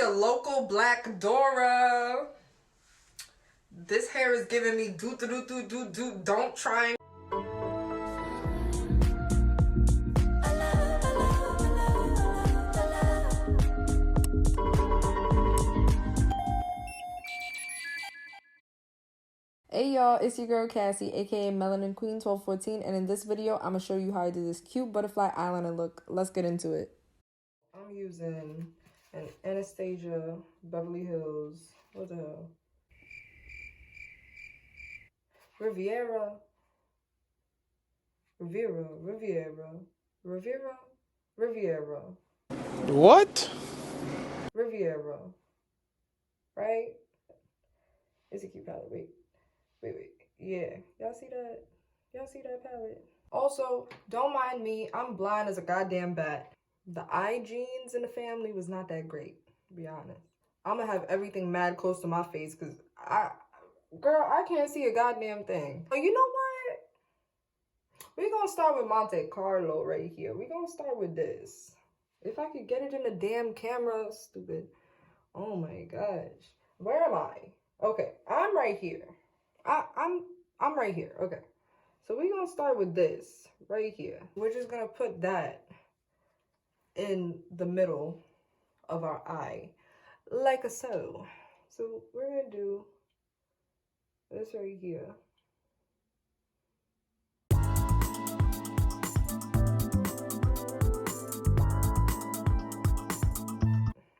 your local Black Dora. This hair is giving me do. Don't try and Hey y'all, it's your girl Cassie, aka Melanin Queen 1214, and in this video, I'm gonna show you how I do this cute butterfly eyeliner look. Let's get into it. I'm using an Anastasia Beverly Hills. What the hell? Riviera. What? Riviera. Right? It's a cute palette. Wait. Yeah. Y'all see that? Y'all see that palette? Also, don't mind me. I'm blind as a goddamn bat. The eye genes in the family was not that great, to be honest. I'm gonna have everything mad close to my face because girl, I can't see a goddamn thing. But you know what? We're gonna start with Monte Carlo right here. We're gonna start with this. If I could get it in the damn camera, stupid. Oh my gosh. Where am I? Okay, I'm right here. I'm right here. Okay. So we're gonna start with this right here. We're just gonna put that in the middle of our eye, like so. So we're gonna do this right here.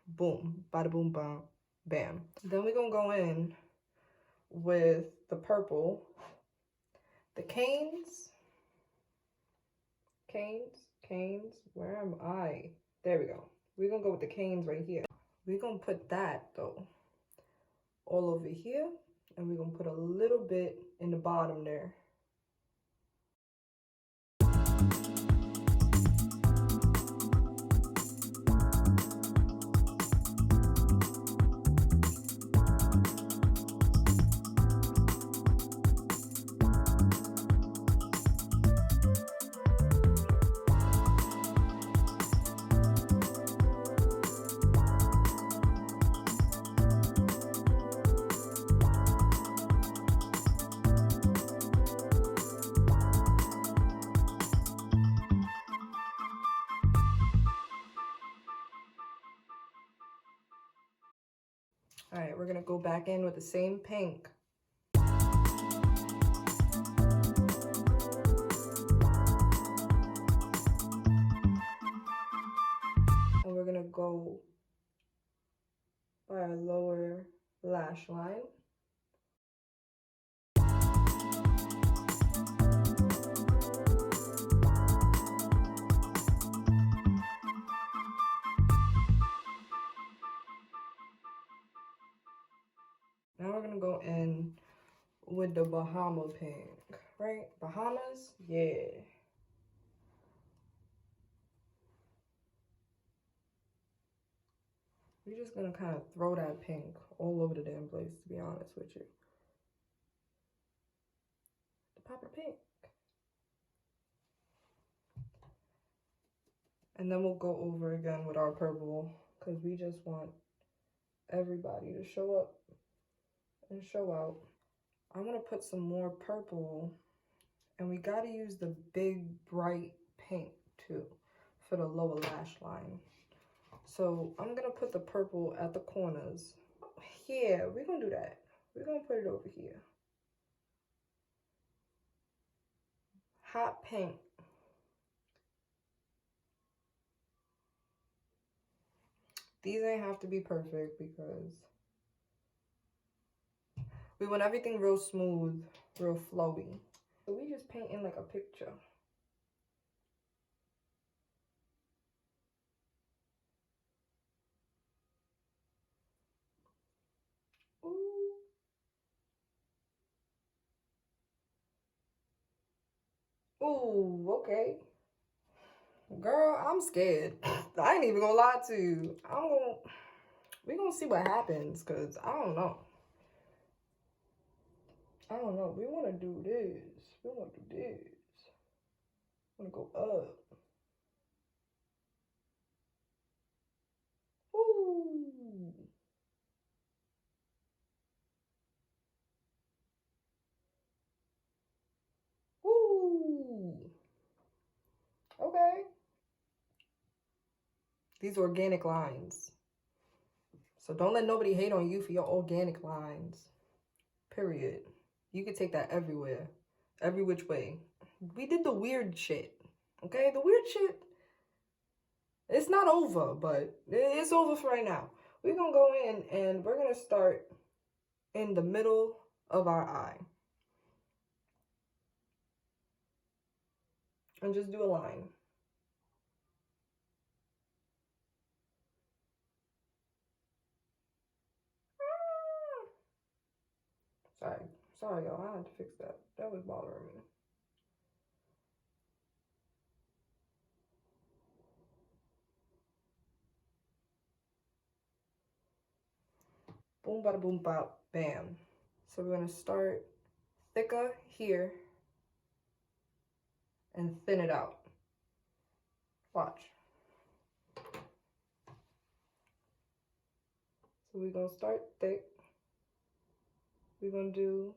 Boom, bada boom, bam, bam. Then we're gonna go in with the purple, the canes, where am I? There we go. We're gonna go with the canes right here. We're gonna put that though all over here, and we're gonna put a little bit in the bottom there. All right, we're gonna go back in with the same pink. And we're gonna go by our lower lash line. Now we're gonna go in with the Bahama pink, right? Bahamas, yeah. We're just gonna kind of throw that pink all over the damn place, to be honest with you. The Papa pink. And then we'll go over again with our purple, because we just want everybody to show up and show out. I'm gonna put some more purple, and we gotta use the big bright pink too for the lower lash line. So I'm gonna put the purple at the corners. Yeah, we're gonna do that. We're gonna put it over here. Hot pink. These ain't have to be perfect because we want everything real smooth, real flowy. So we just painting like a picture. Ooh. Ooh, okay. Girl, I'm scared. I ain't even gonna lie to you. We gonna see what happens, cause I don't know. We wanna do this. We wanna do this. Wanna go up. Ooh. These organic lines. So don't let nobody hate on you for your organic lines. Period. You can take that everywhere. Every which way. We did the weird shit. Okay? The weird shit, it's not over, but it's over for right now. We're going to go in and we're going to start in the middle of our eye. And just do a line. Sorry, y'all. I had to fix that. That was bothering me. Boom, bada, boom, bop, bam. So we're gonna start thicker here and thin it out. Watch. So we're gonna start thick. We're gonna do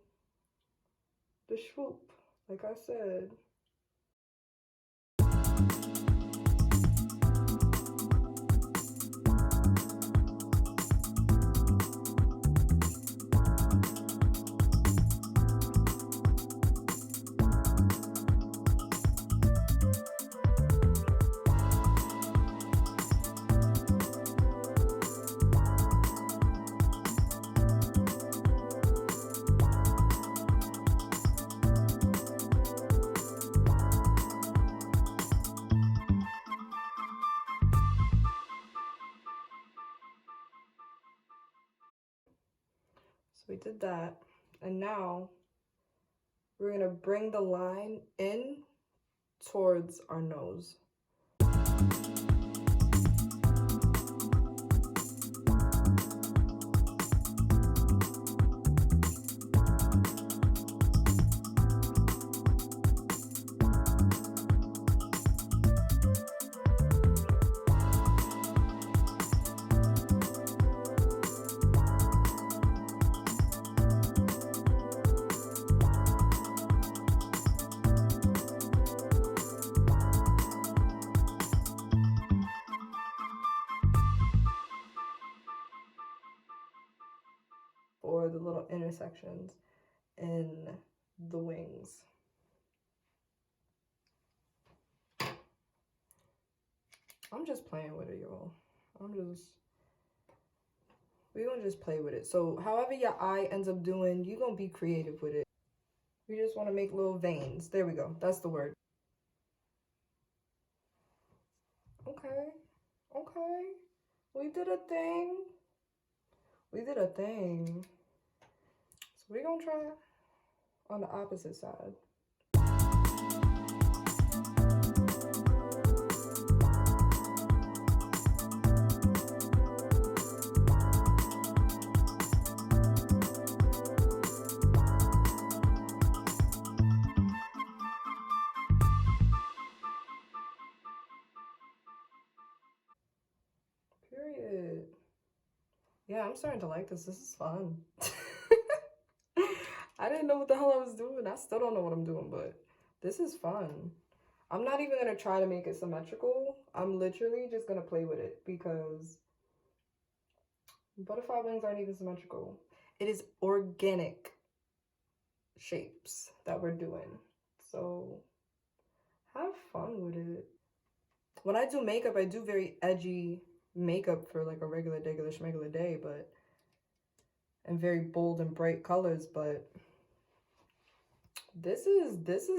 the swoop, like I said. So we did that, and now we're gonna bring the line in towards our nose. For the little intersections in the wings. I'm just playing with it, y'all. We're gonna just play with it. So however your eye ends up doing, you're gonna be creative with it. We just wanna make little veins. There we go, that's the word. Okay, we did a thing. So we're gonna try on the opposite side. Period. Yeah, I'm starting to like this. This is fun. I didn't know what the hell I was doing. I still don't know what I'm doing, but this is fun. I'm not even going to try to make it symmetrical. I'm literally just going to play with it because butterfly wings aren't even symmetrical. It is organic shapes that we're doing. So have fun with it. When I do makeup, I do very edgy makeup for like a regular schmegular day, but and very bold and bright colors, but this is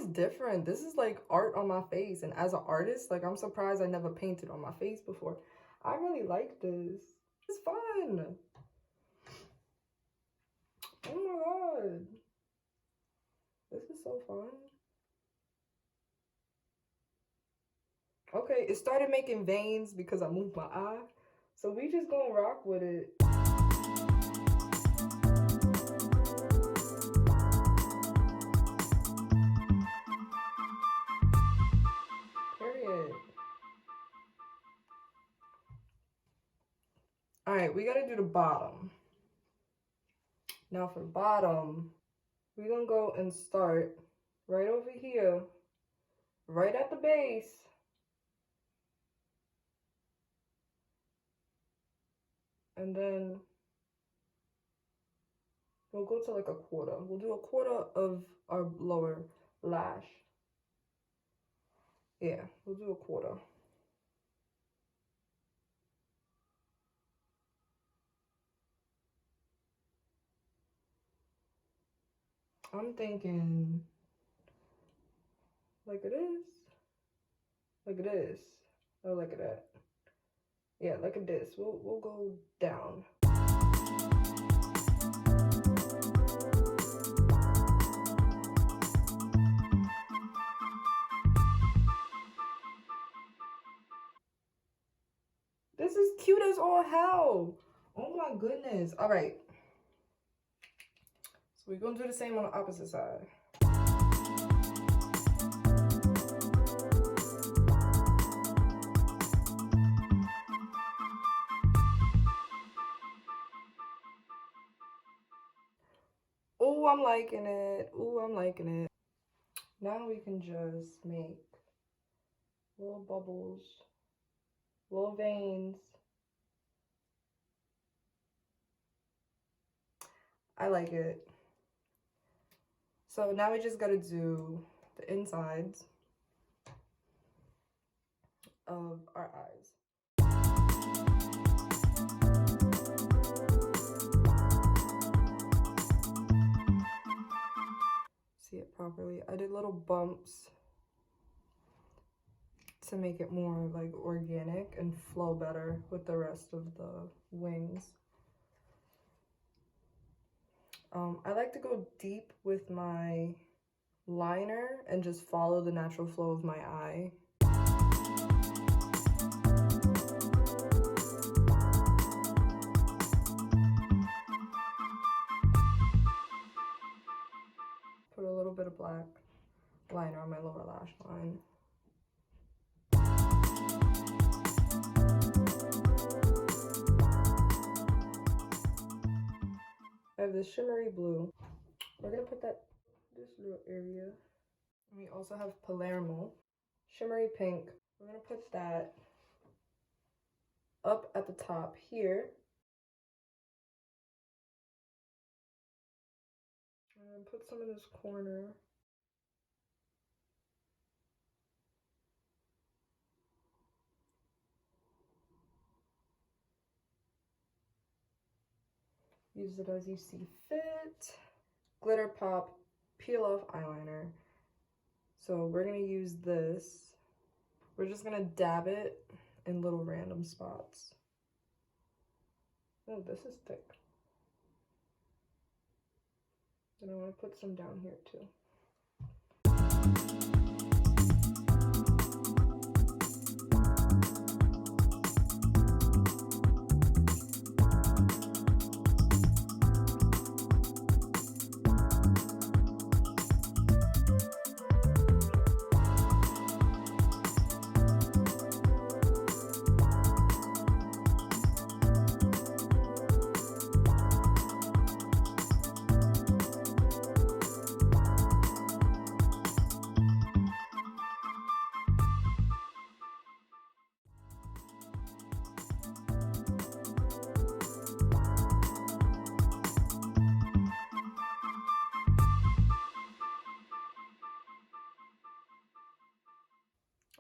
different. This is like art on my face, and as an artist, like I'm surprised I never painted on my face before. I really like this. It's fun. Oh my god, this is so fun. Okay, it started making veins because I moved my eye, so we just gonna rock with it. Period. All right, we gotta do the bottom. Now for the bottom, we're gonna go and start right over here, right at the base. And then we'll go to like a quarter. We'll do a quarter of our lower lash. Yeah, we'll do a quarter. I'm thinking like it is. Like it is. Oh, look at that. Yeah, look at this. We'll go down. This is cute as all hell. Oh my goodness. All right. So we're gonna do the same on the opposite side. Oh, I'm liking it. Oh, I'm liking it. Now we can just make little bubbles, little veins. I like it. So now we just gotta do the insides of our eyes. See it properly. I did little bumps to make it more like organic and flow better with the rest of the wings. I like to go deep with my liner and just follow the natural flow of my eye. Put a little bit of black liner on my lower lash line. I have this shimmery blue. We're gonna put that this little area. And we also have Palermo, shimmery pink. We're gonna put that up at the top here. And put some in this corner. Use it as you see fit. Glitter Pop Peel Off Eyeliner. So we're gonna use this. We're just gonna dab it in little random spots. Oh, this is thick. And I wanna put some down here too.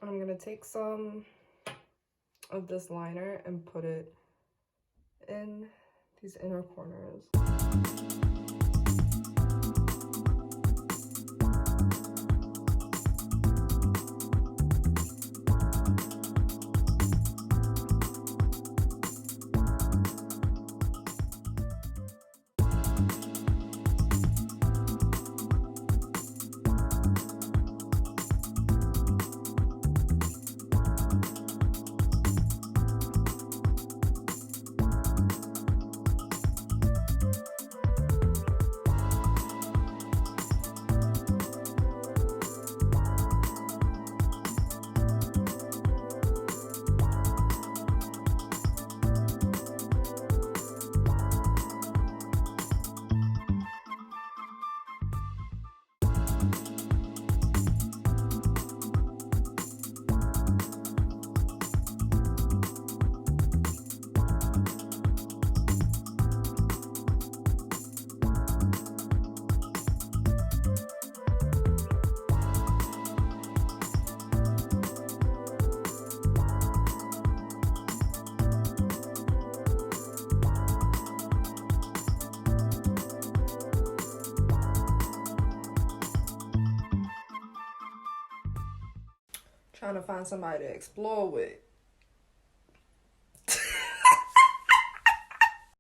I'm gonna take some of this liner and put it in these inner corners. Trying to find somebody to explore with.